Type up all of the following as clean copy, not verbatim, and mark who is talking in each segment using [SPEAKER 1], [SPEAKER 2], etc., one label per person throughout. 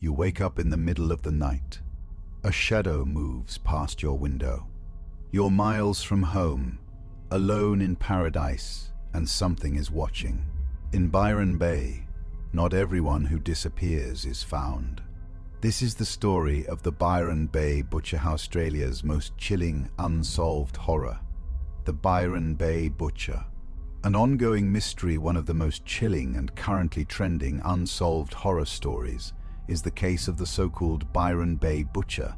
[SPEAKER 1] You wake up in the middle of the night. A shadow moves past your window. You're miles from home, alone in paradise, and something is watching. In Byron Bay, not everyone who disappears is found. This is the story of the Byron Bay Butcher, Australia's most chilling unsolved horror. The Byron Bay Butcher. An ongoing mystery, one of the most chilling and currently trending unsolved horror stories is the case of the so-called Byron Bay Butcher,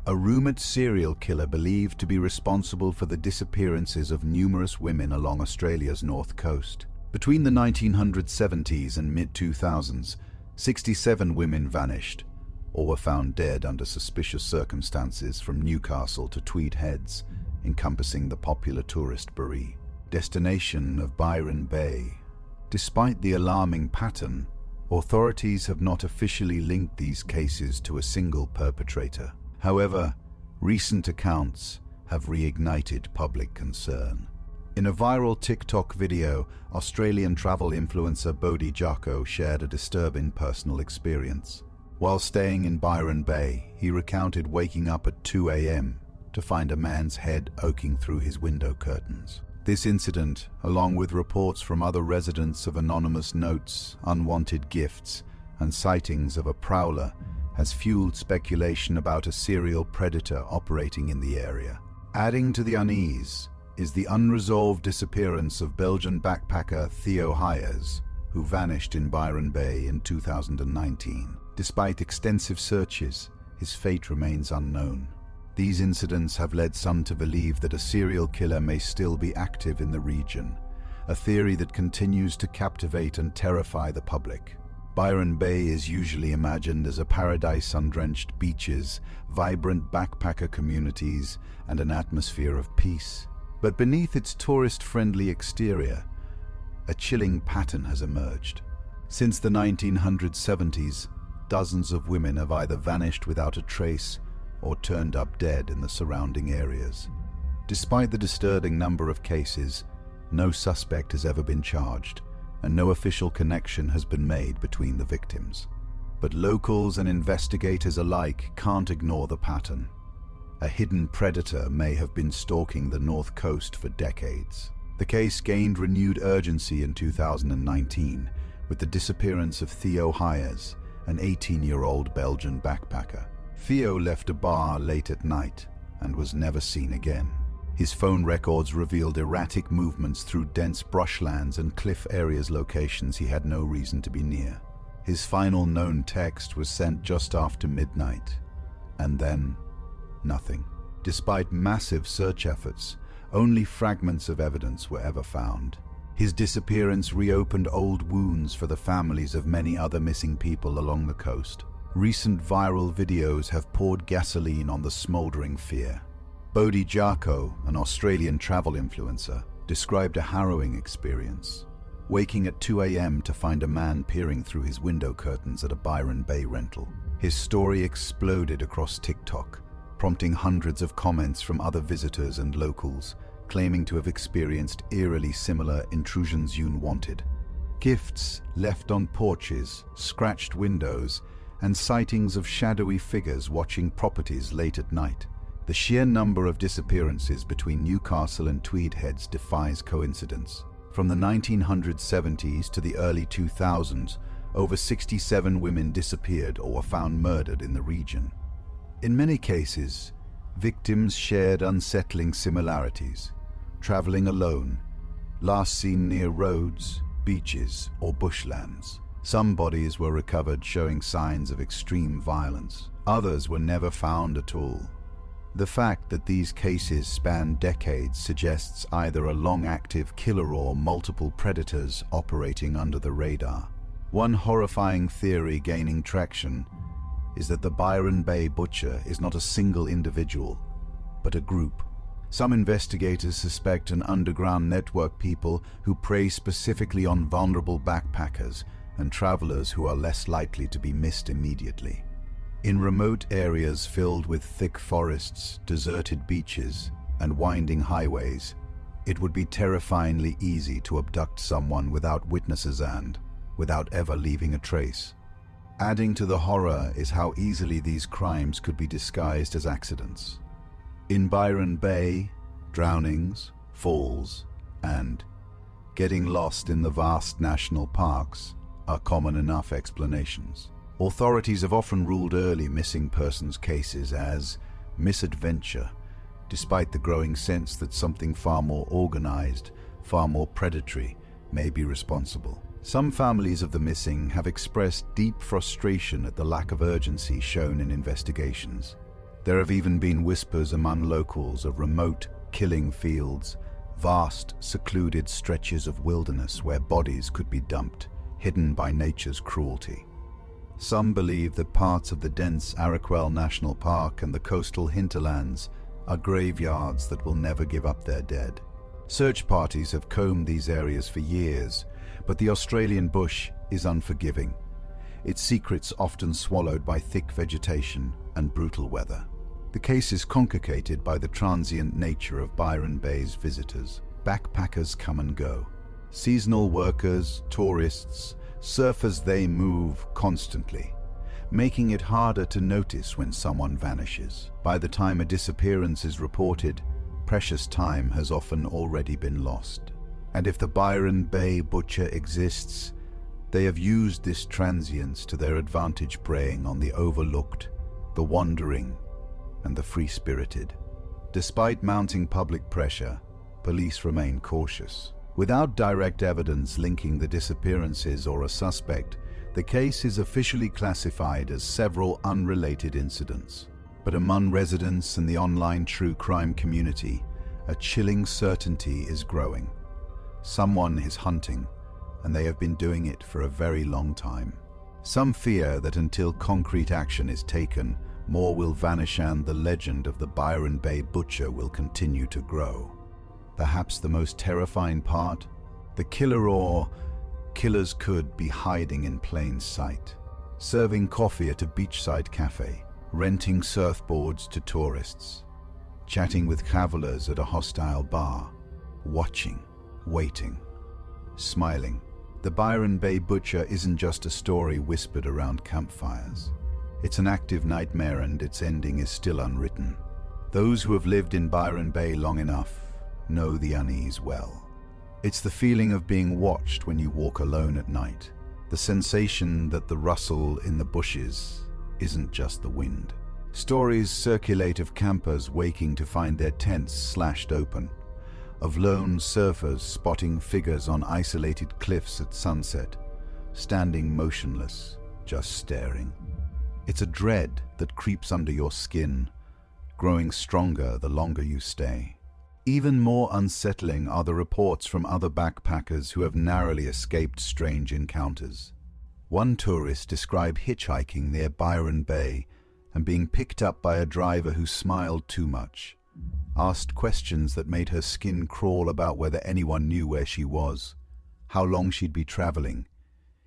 [SPEAKER 1] a rumored serial killer believed to be responsible for the disappearances of numerous women along Australia's north coast. Between the 1970s and mid-2000s, 67 women vanished or were found dead under suspicious circumstances from Newcastle to Tweed Heads, encompassing the popular tourist destination of Byron Bay. Despite the alarming pattern, authorities have not officially linked these cases to a single perpetrator. However, recent accounts have reignited public concern. In a viral TikTok video, Australian travel influencer Bodhi Jacko shared a disturbing personal experience. While staying in Byron Bay, he recounted waking up at 2 a.m. to find a man's head poking through his window curtains. This incident, along with reports from other residents of anonymous notes, unwanted gifts, and sightings of a prowler, has fueled speculation about a serial predator operating in the area. Adding to the unease is the unresolved disappearance of Belgian backpacker Theo Hayez, who vanished in Byron Bay in 2019. Despite extensive searches, his fate remains unknown. These incidents have led some to believe that a serial killer may still be active in the region, a theory that continues to captivate and terrify the public. Byron Bay is usually imagined as a paradise, undrenched beaches, vibrant backpacker communities, and an atmosphere of peace. But beneath its tourist-friendly exterior, a chilling pattern has emerged. Since the 1970s, dozens of women have either vanished without a trace or turned up dead in the surrounding areas. Despite the disturbing number of cases, no suspect has ever been charged, and no official connection has been made between the victims. But locals and investigators alike can't ignore the pattern. A hidden predator may have been stalking the north coast for decades. The case gained renewed urgency in 2019 with the disappearance of Theo Hayez, an 18-year-old Belgian backpacker. Theo left a bar late at night and was never seen again. His phone records revealed erratic movements through dense brushlands and cliff areas, locations he had no reason to be near. His final known text was sent just after midnight, and then nothing. Despite massive search efforts, only fragments of evidence were ever found. His disappearance reopened old wounds for the families of many other missing people along the coast. Recent viral videos have poured gasoline on the smoldering fear. Bodhi Jacko, an Australian travel influencer, described a harrowing experience, waking at 2 a.m. to find a man peering through his window curtains at a Byron Bay rental. His story exploded across TikTok, prompting hundreds of comments from other visitors and locals, claiming to have experienced eerily similar intrusions unwanted. Gifts left on porches, scratched windows, and sightings of shadowy figures watching properties late at night. The sheer number of disappearances between Newcastle and Tweed Heads defies coincidence. From the 1970s to the early 2000s, over 67 women disappeared or were found murdered in the region. In many cases, victims shared unsettling similarities: traveling alone, last seen near roads, beaches, or bushlands. Some bodies were recovered showing signs of extreme violence. Others were never found at all. The fact that these cases span decades suggests either a long-active killer or multiple predators operating under the radar. One horrifying theory gaining traction is that the Byron Bay Butcher is not a single individual, but a group. Some investigators suspect an underground network, people who prey specifically on vulnerable backpackers and travelers who are less likely to be missed immediately. In remote areas filled with thick forests, deserted beaches, and winding highways, it would be terrifyingly easy to abduct someone without witnesses and without ever leaving a trace. Adding to the horror is how easily these crimes could be disguised as accidents. In Byron Bay, drownings, falls, and getting lost in the vast national parks are common enough explanations. Authorities have often ruled early missing persons cases as misadventure, despite the growing sense that something far more organized, far more predatory, may be responsible. Some families of the missing have expressed deep frustration at the lack of urgency shown in investigations. There have even been whispers among locals of remote, killing fields, vast, secluded stretches of wilderness where bodies could be dumped, hidden by nature's cruelty. Some believe that parts of the dense Arakwal National Park and the coastal hinterlands are graveyards that will never give up their dead. Search parties have combed these areas for years, but the Australian bush is unforgiving, its secrets often swallowed by thick vegetation and brutal weather. The case is complicated by the transient nature of Byron Bay's visitors. Backpackers come and go. Seasonal workers, tourists, surfers, they move constantly, making it harder to notice when someone vanishes. By the time a disappearance is reported, precious time has often already been lost. And if the Byron Bay Butcher exists, they have used this transience to their advantage, preying on the overlooked, the wandering, and the free-spirited. Despite mounting public pressure, police remain cautious. Without direct evidence linking the disappearances or a suspect, the case is officially classified as several unrelated incidents. But among residents and the online true crime community, a chilling certainty is growing. Someone is hunting, and they have been doing it for a very long time. Some fear that until concrete action is taken, more will vanish and the legend of the Byron Bay Butcher will continue to grow. Perhaps the most terrifying part? The killer or killers could be hiding in plain sight, serving coffee at a beachside cafe, renting surfboards to tourists, chatting with travelers at a hostile bar, watching, waiting, smiling. The Byron Bay Butcher isn't just a story whispered around campfires. It's an active nightmare, and its ending is still unwritten. Those who have lived in Byron Bay long enough know the unease well. It's the feeling of being watched when you walk alone at night. The sensation that the rustle in the bushes isn't just the wind. Stories circulate of campers waking to find their tents slashed open, of lone surfers spotting figures on isolated cliffs at sunset, standing motionless, just staring. It's a dread that creeps under your skin, growing stronger the longer you stay. Even more unsettling are the reports from other backpackers who have narrowly escaped strange encounters. One tourist described hitchhiking near Byron Bay and being picked up by a driver who smiled too much, asked questions that made her skin crawl about whether anyone knew where she was, how long she'd be traveling,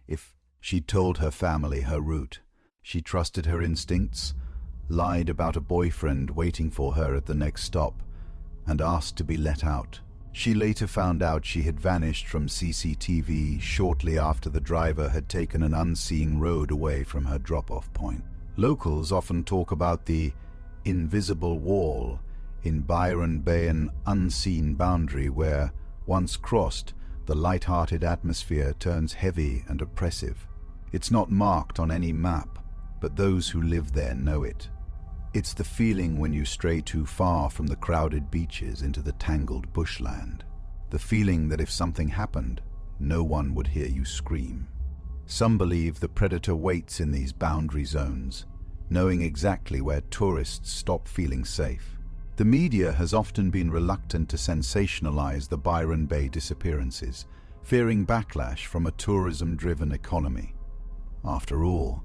[SPEAKER 1] if she'd told her family her route. She trusted her instincts, lied about a boyfriend waiting for her at the next stop, and asked to be let out. She later found out she had vanished from CCTV shortly after the driver had taken an unseen road away from her drop-off point. Locals often talk about the invisible wall in Byron Bay, an unseen boundary where, once crossed, the light-hearted atmosphere turns heavy and oppressive. It's not marked on any map, but those who live there know it. It's the feeling when you stray too far from the crowded beaches into the tangled bushland. The feeling that if something happened, no one would hear you scream. Some believe the predator waits in these boundary zones, knowing exactly where tourists stop feeling safe. The media has often been reluctant to sensationalize the Byron Bay disappearances, fearing backlash from a tourism-driven economy. After all,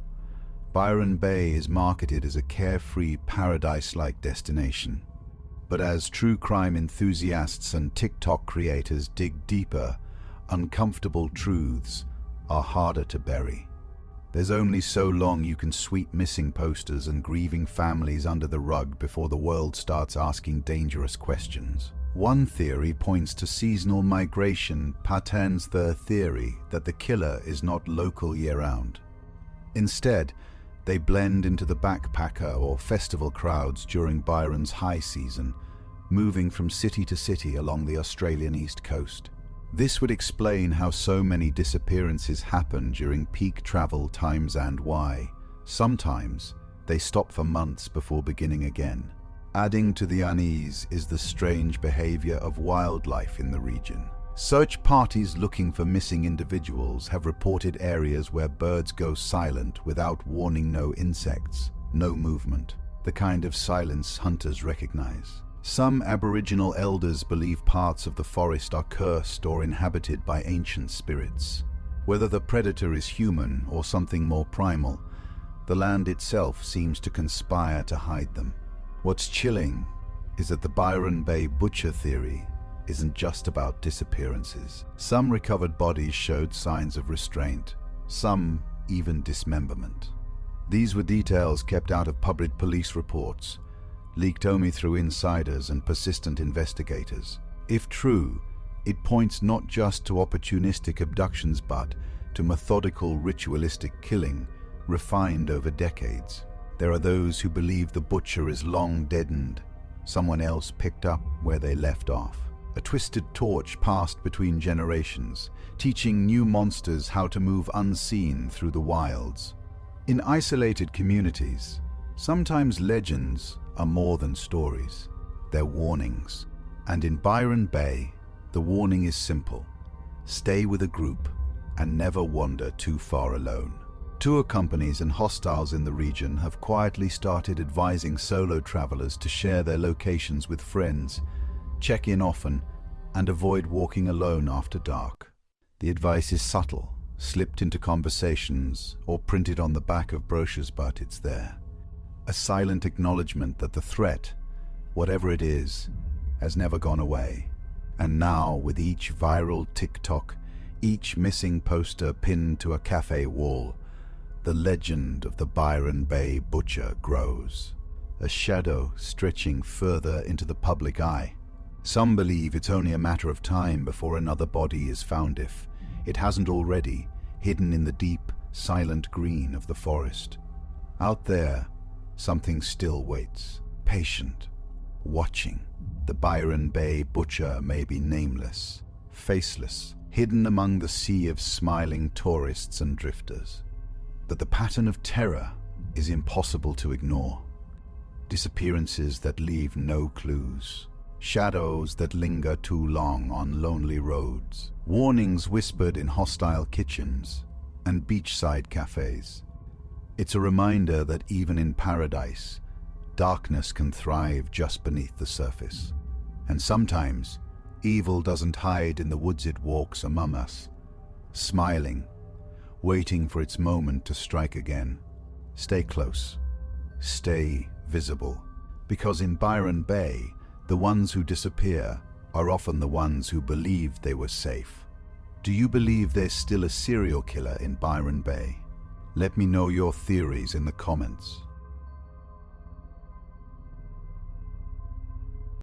[SPEAKER 1] Byron Bay is marketed as a carefree, paradise-like destination. But as true crime enthusiasts and TikTok creators dig deeper, uncomfortable truths are harder to bury. There's only so long you can sweep missing posters and grieving families under the rug before the world starts asking dangerous questions. One theory points to seasonal migration patterns, the theory that the killer is not local year-round. Instead, they blend into the backpacker or festival crowds during Byron's high season, moving from city to city along the Australian east coast. This would explain how so many disappearances happen during peak travel times and why, sometimes, they stop for months before beginning again. Adding to the unease is the strange behavior of wildlife in the region. Search parties looking for missing individuals have reported areas where birds go silent without warning. No insects, no movement, the kind of silence hunters recognize. Some Aboriginal elders believe parts of the forest are cursed or inhabited by ancient spirits. Whether the predator is human or something more primal, the land itself seems to conspire to hide them. What's chilling is that the Byron Bay Butcher theory isn't just about disappearances. Some recovered bodies showed signs of restraint, some even dismemberment. These were details kept out of public police reports, leaked only through insiders and persistent investigators. If true, it points not just to opportunistic abductions but to methodical ritualistic killing refined over decades. There are those who believe the butcher is long deadened, someone else picked up where they left off. A twisted torch passed between generations, teaching new monsters how to move unseen through the wilds. In isolated communities, sometimes legends are more than stories. They're warnings. And in Byron Bay, the warning is simple: stay with a group and never wander too far alone. Tour companies and hostels in the region have quietly started advising solo travelers to share their locations with friends, check in often, and avoid walking alone after dark. The advice is subtle, slipped into conversations or printed on the back of brochures, but it's there. A silent acknowledgement that the threat, whatever it is, has never gone away. And now, with each viral TikTok, each missing poster pinned to a cafe wall, the legend of the Byron Bay Butcher grows, a shadow stretching further into the public eye. Some believe it's only a matter of time before another body is found, if it hasn't already, hidden in the deep, silent green of the forest. Out there, something still waits, patient, watching. The Byron Bay Butcher may be nameless, faceless, hidden among the sea of smiling tourists and drifters. But the pattern of terror is impossible to ignore. Disappearances that leave no clues, shadows that linger too long on lonely roads, warnings whispered in hostile kitchens and beachside cafes. It's a reminder that even in paradise, darkness can thrive just beneath the surface. And sometimes, evil doesn't hide in the woods, it walks among us, smiling, waiting for its moment to strike again. Stay close, stay visible, because in Byron Bay, the ones who disappear are often the ones who believed they were safe. Do you believe there's still a serial killer in Byron Bay? Let me know your theories in the comments.